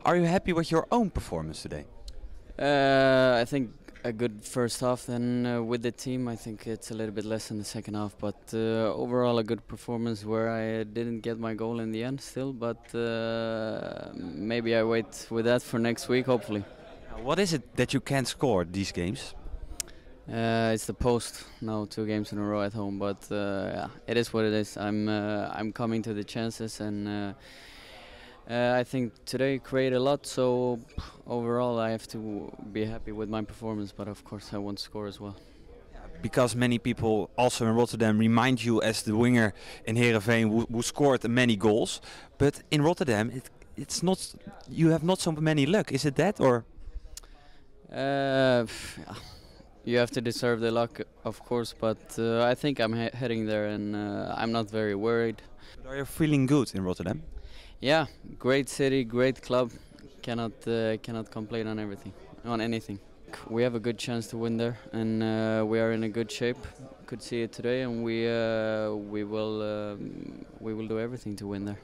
Are you happy with your own performance today? I think a good first half. Then with the team, I think it's a little bit less in the second half. But overall, a good performance where I didn't get my goal in the end still. But maybe I wait with that for next week, hopefully. What is it that you can't score these games? It's the post now, 2 games in a row at home. But yeah, it is what it is. I'm coming to the chances and. I think today created a lot, so overall I have to be happy with my performance, but of course I want to score as well. Because many people also in Rotterdam remind you as the winger in Heerenveen who scored many goals, but in Rotterdam it's not. You have not so many luck. Is it that or? You have to deserve the luck, of course, but I think I'm heading there, and I'm not very worried. But are you feeling good in Rotterdam? Yeah, great city, great club. Cannot complain on anything. We have a good chance to win there, and we are in a good shape. Could see it today, and we will do everything to win there.